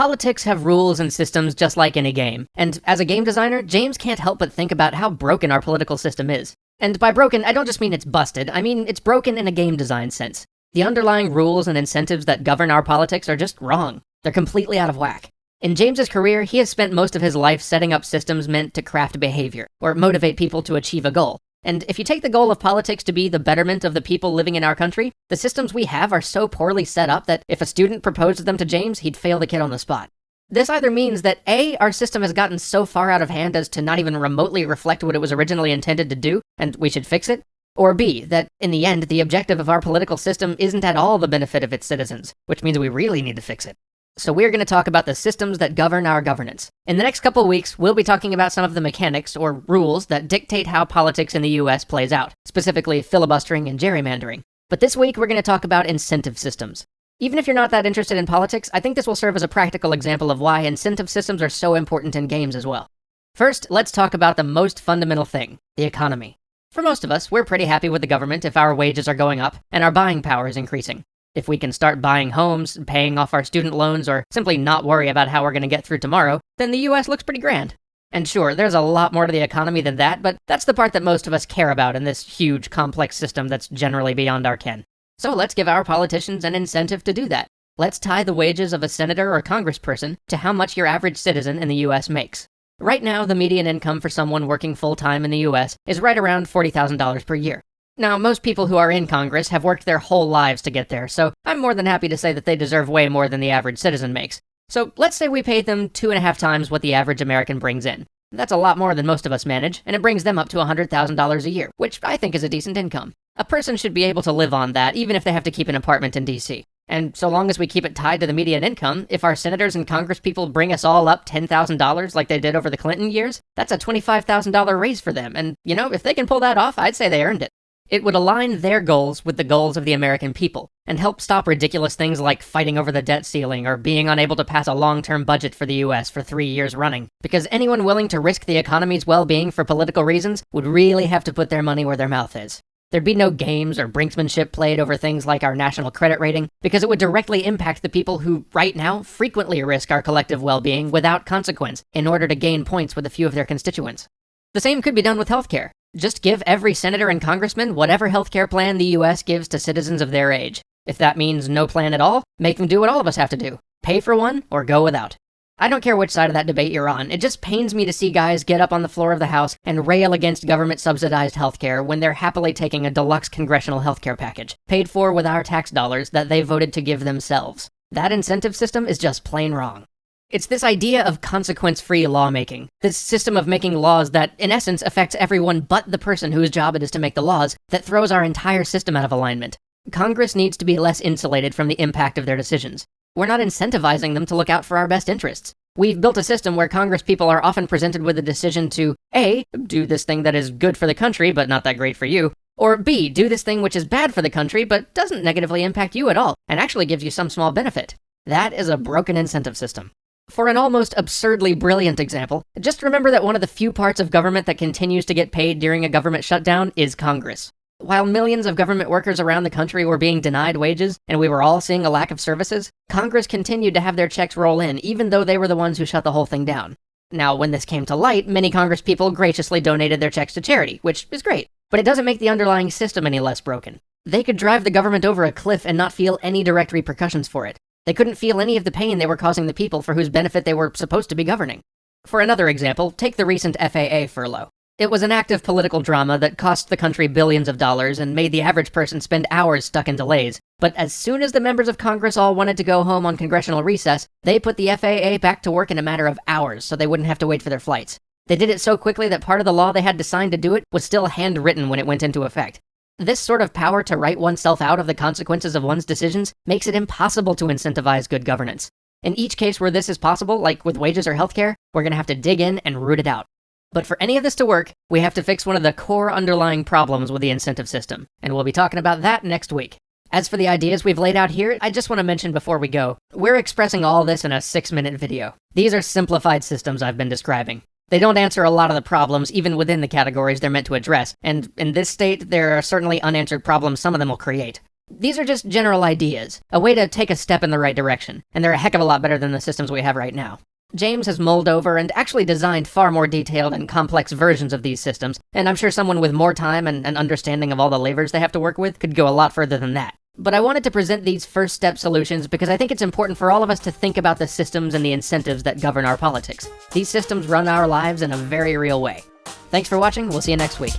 Politics have rules and systems just like any game, and as a game designer, James can't help but think about how broken our political system is. And by broken, I don't just mean it's busted, I mean it's broken in a game design sense. The underlying rules and incentives that govern our politics are just wrong. They're completely out of whack. In James's career, he has spent most of his life setting up systems meant to craft behavior, or motivate people to achieve a goal. And if you take the goal of politics to be the betterment of the people living in our country, the systems we have are so poorly set up that if a student proposed them to James, he'd fail the kid on the spot. This either means that A, our system has gotten so far out of hand as to not even remotely reflect what it was originally intended to do, and we should fix it, or B, that in the end, the objective of our political system isn't at all the benefit of its citizens, which means we really need to fix it. So we're going to talk about the systems that govern our governance. In the next couple weeks, we'll be talking about some of the mechanics or rules that dictate how politics in the US plays out, specifically filibustering and gerrymandering. But this week, we're going to talk about incentive systems. Even if you're not that interested in politics, I think this will serve as a practical example of why incentive systems are so important in games as well. First, let's talk about the most fundamental thing, the economy. For most of us, we're pretty happy with the government if our wages are going up and our buying power is increasing. If we can start buying homes, paying off our student loans, or simply not worry about how we're going to get through tomorrow, then the US looks pretty grand. And sure, there's a lot more to the economy than that, but that's the part that most of us care about in this huge, complex system that's generally beyond our ken. So let's give our politicians an incentive to do that. Let's tie the wages of a senator or congressperson to how much your average citizen in the US makes. Right now, the median income for someone working full-time in the US is right around $40,000 per year. Now, most people who are in Congress have worked their whole lives to get there, so I'm more than happy to say that they deserve way more than the average citizen makes. So let's say we pay them 2.5 times what the average American brings in. That's a lot more than most of us manage, and it brings them up to $100,000 a year, which I think is a decent income. A person should be able to live on that, even if they have to keep an apartment in DC. And so long as we keep it tied to the median income, if our senators and congresspeople bring us all up $10,000 like they did over the Clinton years, that's a $25,000 raise for them, and if they can pull that off, I'd say they earned it. It would align their goals with the goals of the American people, and help stop ridiculous things like fighting over the debt ceiling or being unable to pass a long-term budget for the US for 3 years running. Because anyone willing to risk the economy's well-being for political reasons would really have to put their money where their mouth is. There'd be no games or brinksmanship played over things like our national credit rating, because it would directly impact the people who, right now, frequently risk our collective well-being without consequence in order to gain points with a few of their constituents. The same could be done with healthcare. Just give every senator and congressman whatever healthcare plan the US gives to citizens of their age. If that means no plan at all, make them do what all of us have to do. Pay for one or go without. I don't care which side of that debate you're on, it just pains me to see guys get up on the floor of the House and rail against government-subsidized healthcare when they're happily taking a deluxe congressional healthcare package, paid for with our tax dollars that they voted to give themselves. That incentive system is just plain wrong. It's this idea of consequence-free lawmaking, this system of making laws that, in essence, affects everyone but the person whose job it is to make the laws, that throws our entire system out of alignment. Congress needs to be less insulated from the impact of their decisions. We're not incentivizing them to look out for our best interests. We've built a system where congresspeople are often presented with a decision to A, do this thing that is good for the country but not that great for you, or B, do this thing which is bad for the country but doesn't negatively impact you at all, and actually gives you some small benefit. That is a broken incentive system. For an almost absurdly brilliant example, just remember that one of the few parts of government that continues to get paid during a government shutdown is Congress. While millions of government workers around the country were being denied wages, and we were all seeing a lack of services, Congress continued to have their checks roll in, even though they were the ones who shut the whole thing down. Now, when this came to light, many congresspeople graciously donated their checks to charity, which is great, but it doesn't make the underlying system any less broken. They could drive the government over a cliff and not feel any direct repercussions for it. They couldn't feel any of the pain they were causing the people for whose benefit they were supposed to be governing. For another example, take the recent FAA furlough. It was an act of political drama that cost the country billions of dollars and made the average person spend hours stuck in delays. But as soon as the members of Congress all wanted to go home on congressional recess, they put the FAA back to work in a matter of hours so they wouldn't have to wait for their flights. They did it so quickly that part of the law they had to sign to do it was still handwritten when it went into effect. This sort of power to write oneself out of the consequences of one's decisions makes it impossible to incentivize good governance. In each case where this is possible, like with wages or healthcare, we're going to have to dig in and root it out. But for any of this to work, we have to fix one of the core underlying problems with the incentive system, and we'll be talking about that next week. As for the ideas we've laid out here, I just want to mention before we go, we're expressing all this in a 6-minute video. These are simplified systems I've been describing. They don't answer a lot of the problems, even within the categories they're meant to address, and in this state, there are certainly unanswered problems some of them will create. These are just general ideas, a way to take a step in the right direction, and they're a heck of a lot better than the systems we have right now. James has mulled over and actually designed far more detailed and complex versions of these systems, and I'm sure someone with more time and an understanding of all the levers they have to work with could go a lot further than that. But I wanted to present these first step solutions because I think it's important for all of us to think about the systems and the incentives that govern our politics. These systems run our lives in a very real way. Thanks for watching, we'll see you next week.